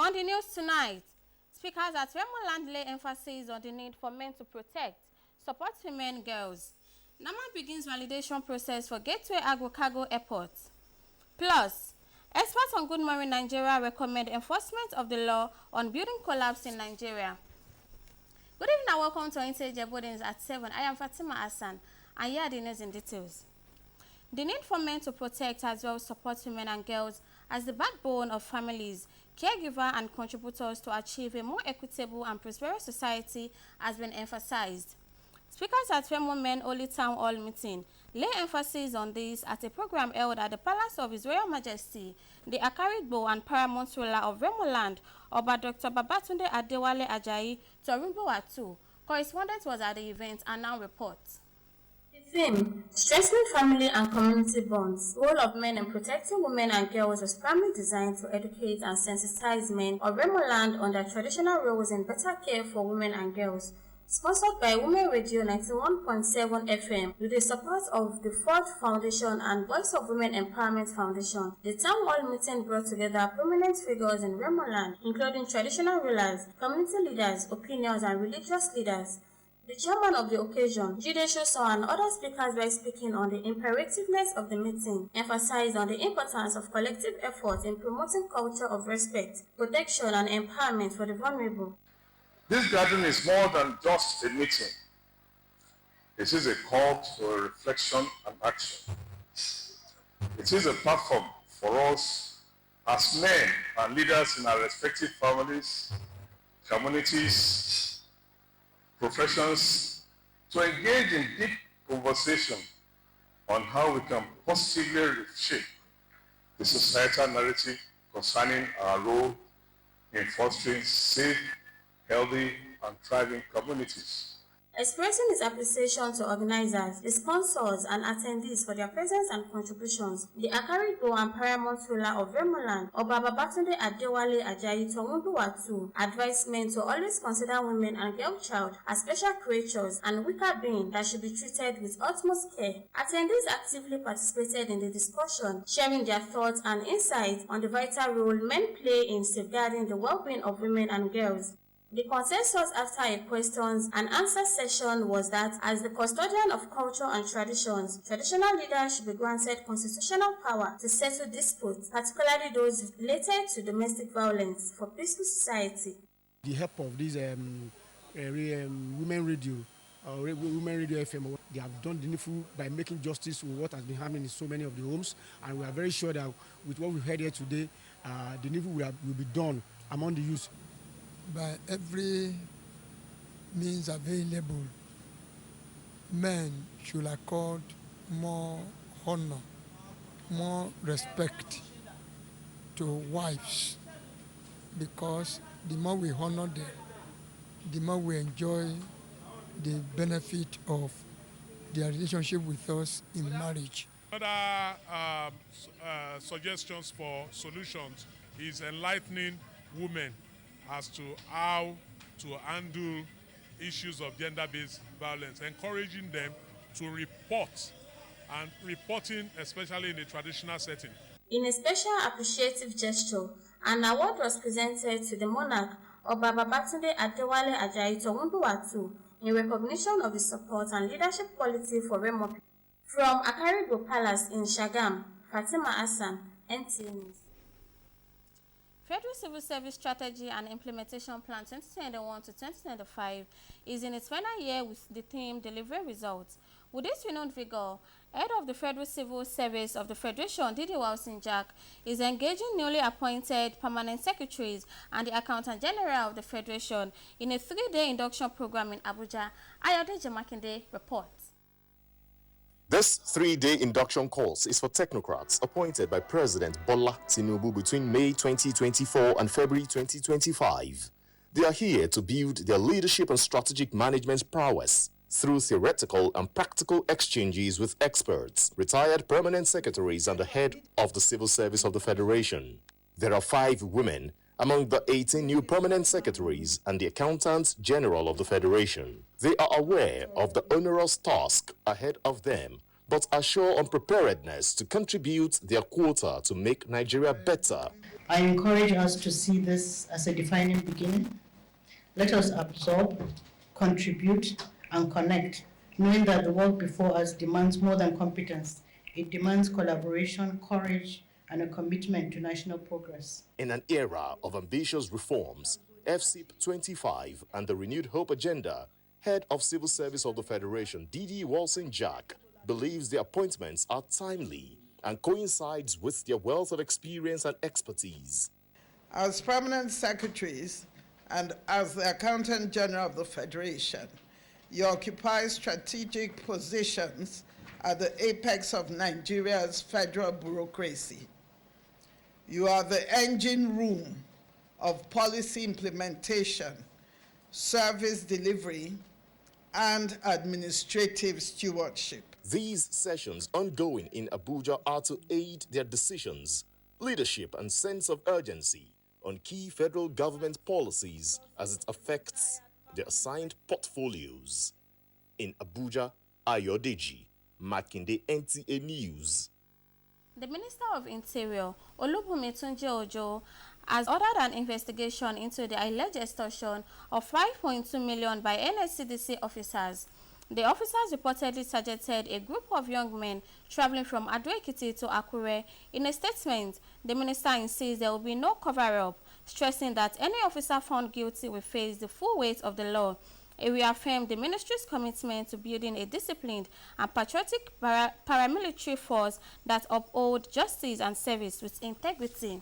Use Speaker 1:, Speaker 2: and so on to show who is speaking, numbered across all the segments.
Speaker 1: On the news tonight, speakers at Remo lay emphasis on the need for men to protect, support women and girls. Nama begins validation process for Gateway Agro-Cargo Airport. Plus, experts on Good Morning Nigeria recommend enforcement of the law on building collapse in Nigeria. Good evening and welcome to Nta Ijebu Ode at 7. I am Fatima Hassan, and here are the news in details. The need for men to protect as well as support women and girls as the backbone of families, caregivers and contributors to achieve a more equitable and prosperous society has been emphasized. Speakers at Remo Men Only Town Hall meeting lay emphasis on this at a program held at the Palace of His Royal Majesty, the Akaridbo and Paramount ruler of Remo Land, Oba Dr. Babatunde Adewale Ajayi Torumbo Atu. Correspondent was at the event and now reports. The theme, strengthening family and community bonds, role of men in protecting women and girls, was primarily designed to educate and sensitize men of Remo Land on their traditional roles in better care for women and girls. Sponsored by Women Radio 91.7 FM with the support of the Ford Foundation and Voice of Women Empowerment Foundation, the town hall meeting brought together prominent figures in Remo Land, including traditional rulers, community leaders, opinions, and religious leaders. The chairman of the occasion, Jide Shoso, and other speakers, by speaking on the imperativeness of the meeting, emphasized on the importance of collective effort in promoting culture of respect, protection, and empowerment for the vulnerable.
Speaker 2: This gathering is more than just a meeting. It is a call to reflection and action. It is a platform for us as men and leaders in our respective families, communities, professions, to engage in deep conversation on how we can positively reshape the societal narrative concerning our role in fostering safe, healthy and thriving communities.
Speaker 1: Expressing his appreciation to organizers, the sponsors and attendees for their presence and contributions, the Akaridbo and Paramount ruler of Remo Land, Oba Babatunde Adewale Ajayi Torumbo Atu, advised men to always consider women and girl child as special creatures and weaker beings that should be treated with utmost care. Attendees actively participated in the discussion, sharing their thoughts and insights on the vital role men play in safeguarding the well-being of women and girls. The consensus after a questions and answer session was that as the custodian of culture and traditions, traditional leaders should be granted constitutional power to settle disputes, particularly those related to domestic violence, for peaceful society.
Speaker 3: The help of this Women Radio, Women Radio FM, they have done the needful by making justice with what has been happening in so many of the homes, and we are very sure that with what we've heard here today, the needful will be done among the youth.
Speaker 4: By every means available, men should accord more honor, more respect to wives, because the more we honor them, the more we enjoy the benefit of their relationship with us in marriage.
Speaker 5: Other suggestions for solutions is enlightening women as to how to handle issues of gender-based violence, encouraging them to report, and reporting especially in a traditional setting.
Speaker 1: In a special appreciative gesture, an award was presented to the monarch, Oba Babatunde Adewale Ajayi Torumbo Atu, in recognition of his support and leadership quality for Remo. From Akaridbo Palace in Shagam, Fatima Hassan, NTA News. Federal Civil Service Strategy and Implementation Plan 2021 to 2025 is in its final year with the theme Delivery Results. With this renewed vigor, Head of the Federal Civil Service of the Federation, Didi Jack, is engaging newly appointed permanent secretaries and the Accountant General of the Federation in a 3-day induction program in Abuja. Ayodeji Makinde reports.
Speaker 6: This 3-day induction course is for technocrats appointed by President Bola Tinubu between May 2024 and February 2025. They are here to build their leadership and strategic management prowess through theoretical and practical exchanges with experts, retired permanent secretaries, and the head of the Civil Service of the Federation. There are 5 women among the 18 new permanent secretaries and the Accountant General of the Federation. They are aware of the onerous task ahead of them, but are sure on preparedness to contribute their quota to make Nigeria better.
Speaker 7: I encourage us to see this as a defining beginning. Let us absorb, contribute, and connect, knowing that the work before us demands more than competence. It demands collaboration, courage, and a commitment to national progress.
Speaker 6: In an era of ambitious reforms, FCIP 25 and the Renewed Hope Agenda, Head of Civil Service of the Federation, D.D. Walson Jack, believes the appointments are timely and coincides with their wealth of experience and expertise.
Speaker 8: As permanent secretaries and as the Accountant General of the Federation, you occupy strategic positions at the apex of Nigeria's federal bureaucracy. You are the engine room of policy implementation, service delivery, and administrative stewardship.
Speaker 6: These sessions ongoing in Abuja are to aid their decisions, leadership, and sense of urgency on key federal government policies as it affects their assigned portfolios. In Abuja, Ayodeji, Makinde, NTA News.
Speaker 1: The Minister of Interior, Olubunmi Tunji Ojo, has ordered an investigation into the alleged extortion of 5.2 million by NSCDC officers. The officers reportedly targeted a group of young men traveling from Ado-Ekiti to Akure. In a statement, the minister insists there will be no cover-up, stressing that any officer found guilty will face the full weight of the law. It reaffirmed the ministry's commitment to building a disciplined and patriotic paramilitary force that uphold justice and service with integrity.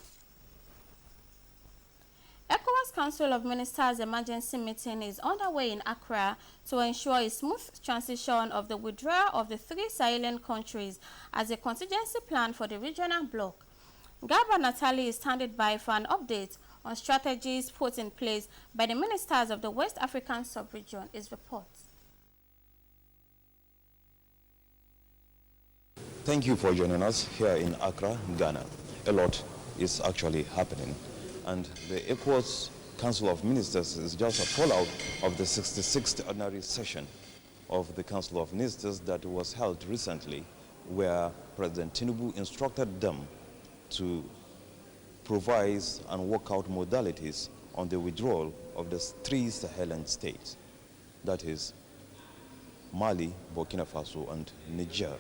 Speaker 1: ECOWAS Council of Ministers emergency meeting is underway in Accra to ensure a smooth transition of the withdrawal of the 3 Sahelan countries as a contingency plan for the regional bloc. Garba Natali is standing by for an update on strategies put in place by the ministers of the West African sub-region. His report.
Speaker 9: Thank you for joining us here in Accra, Ghana. A lot is actually happening, and the ECOWAS Council of Ministers is just a fallout of the 66th ordinary session of the Council of Ministers that was held recently, where President Tinubu instructed them to provide and work out modalities on the withdrawal of the 3 Sahelan states, that is Mali, Burkina Faso, and Niger.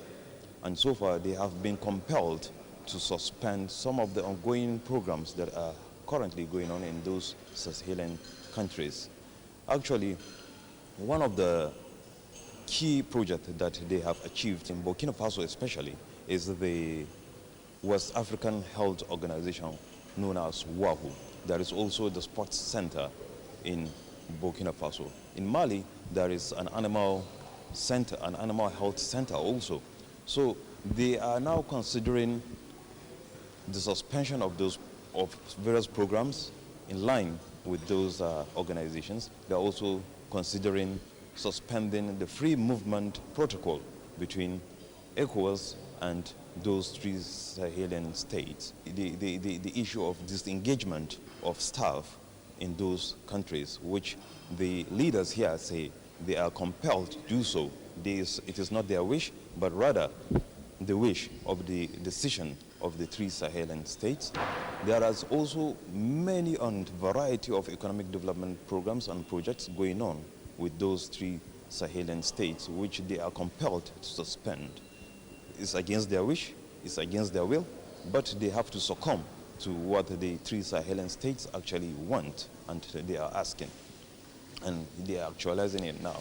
Speaker 9: And so far, they have been compelled to suspend some of the ongoing programs that are currently going on in those Sahelan countries. Actually, one of the key projects that they have achieved in Burkina Faso especially is the West African Health Organization known as WAHU. There is also the sports center in Burkina Faso. In Mali, there is an animal center, an animal health center also. So they are now considering the suspension of various programs in line with those organizations. They are also considering suspending the free movement protocol between ECOWAS and those 3 Sahelan states. The issue of disengagement of staff in those countries, which the leaders here say they are compelled to do so. It is not their wish, but rather the wish of the decision of the 3 Sahelan states. There is also many and variety of economic development programs and projects going on with those 3 Sahelan states, which they are compelled to suspend. It's against their wish, it's against their will, but they have to succumb to what the 3 Sahelan states actually want and they are asking. And they are actualizing it now.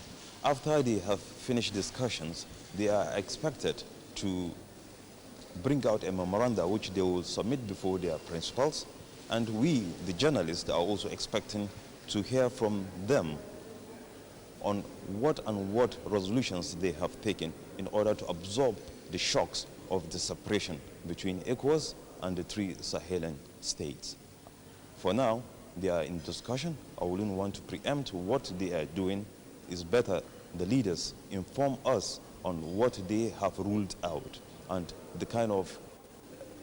Speaker 9: After they have finished discussions, they are expected to bring out a memoranda which they will submit before their principals. And we, the journalists, are also expecting to hear from them on what resolutions they have taken in order to absorb the shocks of the separation between ECOWAS and the 3 Sahelan states. For now, they are in discussion. I wouldn't want to preempt what they are doing. It's better the leaders inform us on what they have ruled out and the kind of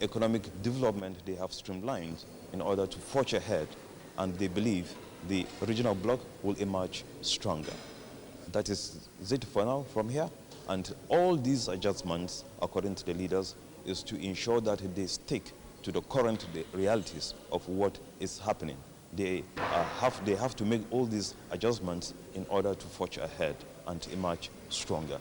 Speaker 9: economic development they have streamlined in order to forge ahead, and they believe the regional bloc will emerge stronger. That is it for now from here. And all these adjustments, according to the leaders, is to ensure that they stick to the current realities of what is happening. They have to make all these adjustments in order to forge ahead and emerge stronger.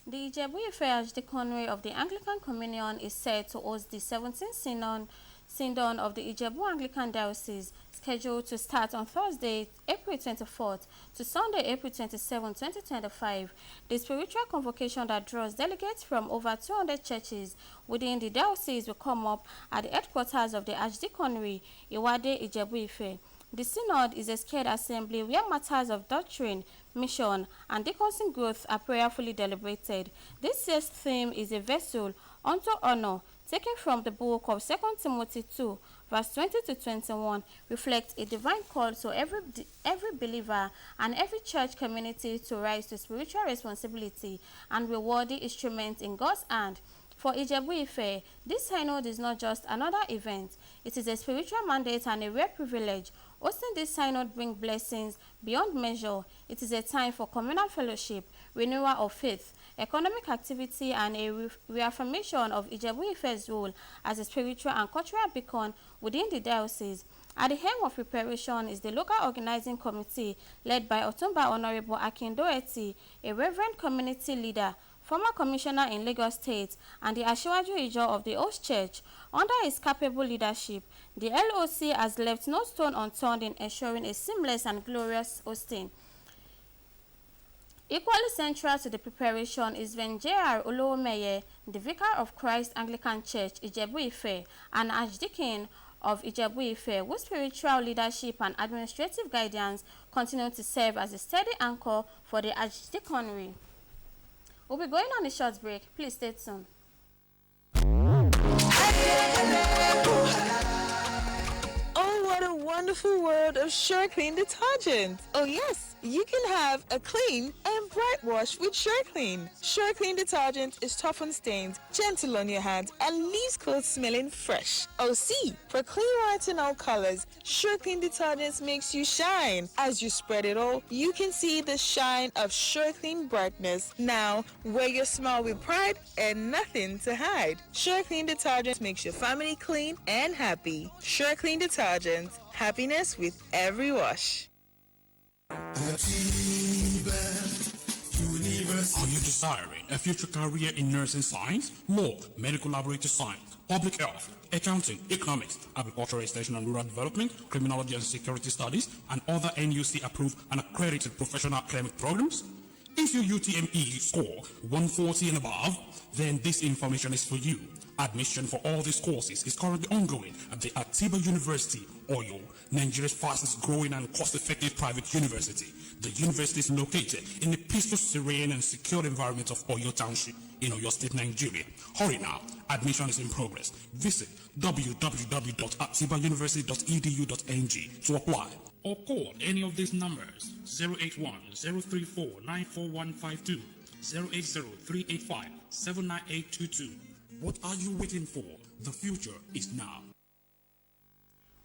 Speaker 1: The Ijebu Ife Archdeaconry of the Anglican Communion is set to host the 17th Synod of the Ijebu Anglican Diocese, scheduled to start on Thursday, April 24th to Sunday, April 27, 2025. The spiritual convocation that draws delegates from over 200 churches within the diocese will come up at the headquarters of the Archdeaconry, Iwade, Ijebu Ife. The Synod is a scared assembly where matters of doctrine, mission, and deaconsing growth are prayerfully deliberated. This year's theme is a vessel unto honor, taken from the book of 2 Timothy 2, verse 20 to 21, reflects a divine call to every believer and every church community to rise to spiritual responsibility and reward the instrument in God's hand. For Ijebu Ife, this synod is not just another event. It is a spiritual mandate and a rare privilege. Hosting this synod brings blessings beyond measure. It is a time for communal fellowship, renewal of faith, economic activity, and a reaffirmation of Ijebu Ife's role as a spiritual and cultural beacon within the diocese. At the helm of preparation is the local organizing committee led by Otumba Honorable Akindoeti, a reverend community leader, former commissioner in Lagos State, and the Asiwaju Ijo of the host church. Under his capable leadership, the LOC has left no stone unturned in ensuring a seamless and glorious hosting. Equally central to the preparation is when J.R. Olowomeye, the Vicar of Christ Anglican Church, Ijebu Ife, and Archdeacon of Ijebu Ife, whose spiritual leadership and administrative guidance continue to serve as a steady anchor for the Archdeaconry. We'll be going on a short break. Please stay tuned.
Speaker 10: Oh, what a wonderful world of SureClean detergent. Oh, yes. You can have a clean and bright wash with SureClean. SureClean detergent is tough on stains, gentle on your hands, and leaves clothes smelling fresh. Oh, see, for clean whites in all colors, SureClean detergent makes you shine. As you spread it all, you can see the shine of SureClean brightness. Now, wear your smile with pride and nothing to hide. SureClean detergent makes your family clean and happy. SureClean detergent, happiness with every wash.
Speaker 11: Are you desiring a future career in nursing science, law, medical laboratory science, public health, accounting, economics, agricultural extension and rural development, criminology and security studies, and other NUC-approved and accredited professional academic programs? If your UTME score 140 and above, then this information is for you. Admission for all these courses is currently ongoing at the Atiba University, Oyo, Nigeria's fastest growing and cost-effective private university. The university is located in the peaceful, serene, and secure environment of Oyo Township in Oyo State, Nigeria. Hurry now. Admission is in progress. Visit www.atibauniversity.edu.ng to apply. Or call any of these numbers: 081-034-94152, 080-385-79822. What are you waiting for? The future is now.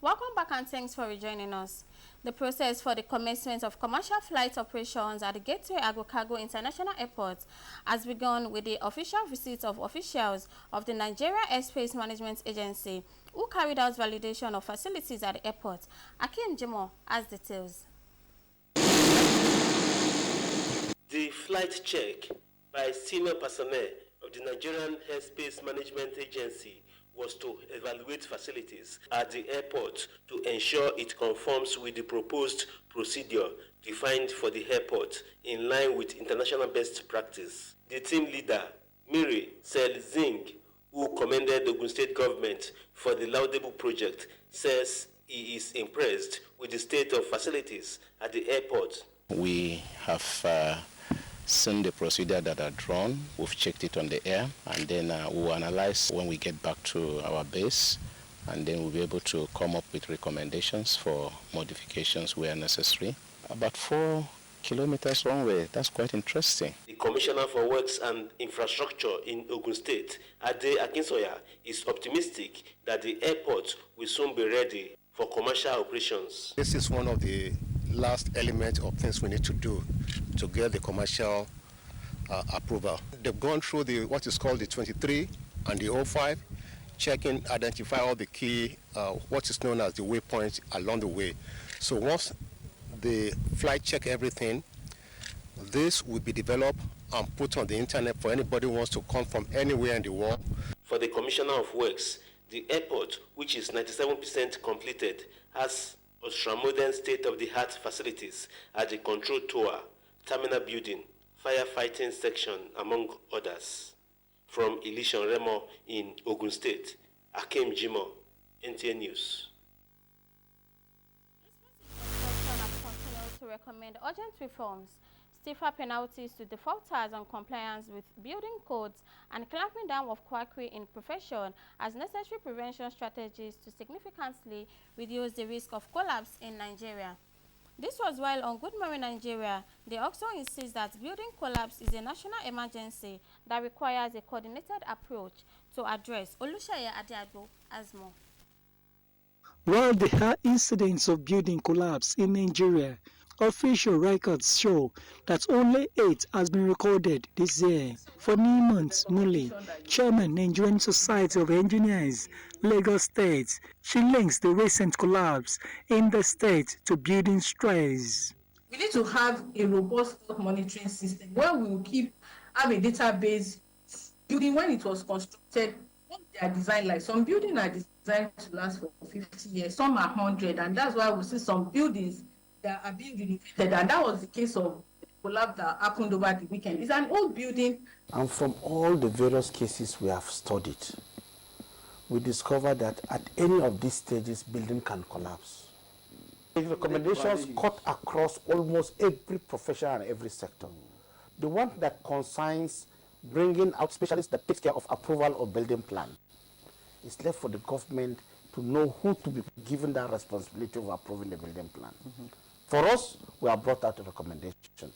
Speaker 1: Welcome back and thanks for rejoining us. The process for the commencement of commercial flight operations at the Gateway Agro-Cargo International Airport has begun with the official visit of officials of the Nigeria Airspace Management Agency, who carried out validation of facilities at the airport. Akim Jimo has details.
Speaker 12: The flight check by senior personnel of the Nigerian Airspace Management Agency was to evaluate facilities at the airport to ensure it conforms with the proposed procedure defined for the airport in line with international best practice. The team leader, Miri Selzing, who commended the Ogun State government for the laudable project, says he is impressed with the state of facilities at the airport.
Speaker 13: We have seen the procedure that are drawn. We've checked it on the air, and then we'll analyze when we get back to our base, and then we'll be able to come up with recommendations for modifications where necessary. About 4 kilometers runway, that's quite interesting.
Speaker 12: The Commissioner for Works and Infrastructure in Ogun State, Ade Akinsoya, is optimistic that the airport will soon be ready for commercial operations.
Speaker 14: This is one of the last element of things we need to do to get the commercial approval. They've gone through what is called the 23 and the 05, checking, identify all the key, what is known as the waypoints along the way. So once the flight check everything, this will be developed and put on the internet for anybody who wants to come from anywhere in the world.
Speaker 12: For the Commissioner of Works, the airport, which is 97% completed, has ultra-modern state-of-the-art facilities at the control tower, terminal building, firefighting section, among others. From Elishan Remo in Ogun State, Akim Jimo, NTA News.
Speaker 1: To recommend urgent reforms, stiffer penalties to defaulters on compliance with building codes, and clamping down of quackery in profession as necessary prevention strategies to significantly reduce the risk of collapse in Nigeria. This was while on Good Morning Nigeria, they also insist that building collapse is a national emergency that requires a coordinated approach to address. Oluseyi Adiagbo has more.
Speaker 15: While there are incidents of building collapse in Nigeria, official records show that only 8 has been recorded this year. For Nimont Mule, Chairman, Nigerian Society of Engineers, Lagos State, she links the recent collapse in the state to building stress.
Speaker 16: We need to have a robust monitoring system where we will have a database. Building, when it was constructed, what they are designed like. Some buildings are designed to last for 50 years, some are 100, and that's why we see some buildings that are being renovated, and that was the case of the collapse that happened over the weekend. It's an old building. And from all the various cases we have studied, we discovered that at any of these stages, building can collapse. The recommendations cut across almost every profession and every sector. The one that concerns bringing out specialists that takes care of approval of building plan, it's left for the government to know who to be given that responsibility of approving the building plan. For us, we have brought out a recommendation.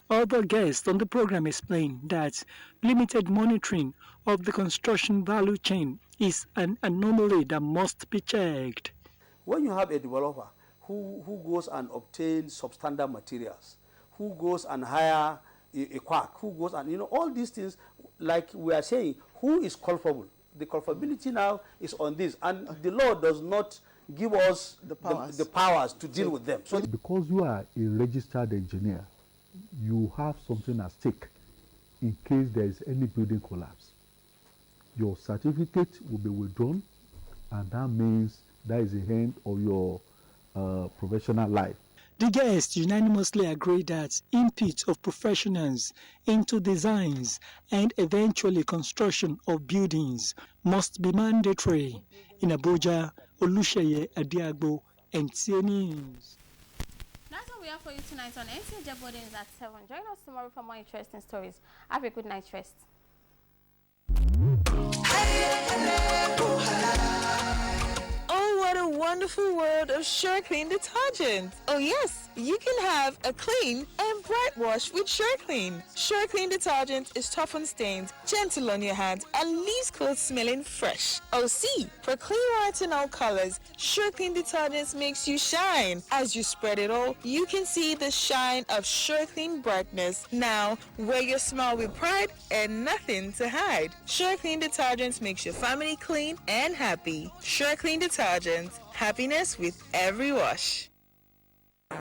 Speaker 15: Other guests on the program explained that limited monitoring of the construction value chain is an anomaly that must be checked.
Speaker 17: When you have a developer who goes and obtains substandard materials, who goes and hire a quack, who goes and, all these things, like we are saying, who is culpable? The culpability now is on this, and the law does not give us the powers to deal with them. So
Speaker 18: because you are a registered engineer, you have something at stake in case there is any building collapse. Your certificate will be withdrawn, and that means that is the end of your professional life.
Speaker 15: The guests unanimously agree that input of professionals into designs and eventually construction of buildings must be mandatory. In Abuja, Oluseyi Adiagbo, NTA News.
Speaker 1: That's all we have for you tonight on Nta Ijebu Ode at 7. Join us tomorrow for more interesting stories. Have a good night rest.
Speaker 10: Oh, what a wonderful world of SureClean detergent. Oh yes, you can have a clean and bright wash with SureClean. SureClean detergent is tough on stains, gentle on your hands, and leaves clothes smelling fresh. Oh see, for clean white and all colors, SureClean detergent makes you shine. As you spread it all, you can see the shine of SureClean brightness. Now, wear your smile with pride and nothing to hide. SureClean detergent makes your family clean and happy. SureClean detergent, happiness with every wash.
Speaker 11: Are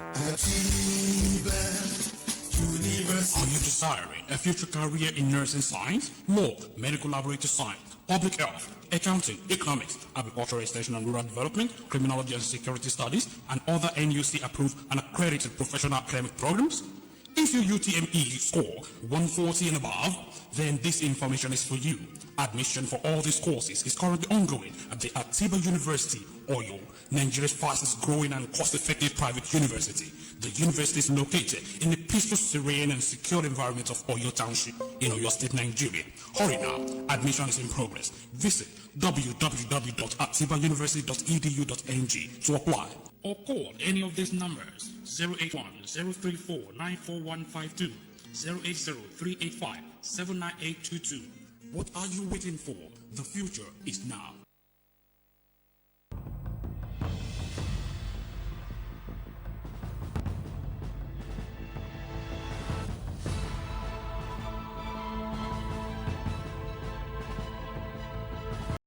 Speaker 11: you desiring a future career in nursing science, law, medical laboratory science, public health, accounting, economics, agricultural extension and rural development, criminology and security studies, and other NUC-approved and accredited professional academic programs? If your UTME score 140 and above, then this information is for you. Admission for all these courses is currently ongoing at the Atiba University, Oyo, Nigeria's fastest growing and cost-effective private university. The university is located in the peaceful, serene, and secure environment of Oyo Township in Oyo State, Nigeria. Hurry now, admission is in progress. Visit www.atibauniversity.edu.ng to apply. Or call any of these numbers: 081-034-94152, 080-385-79822. What are you waiting for? The future is now.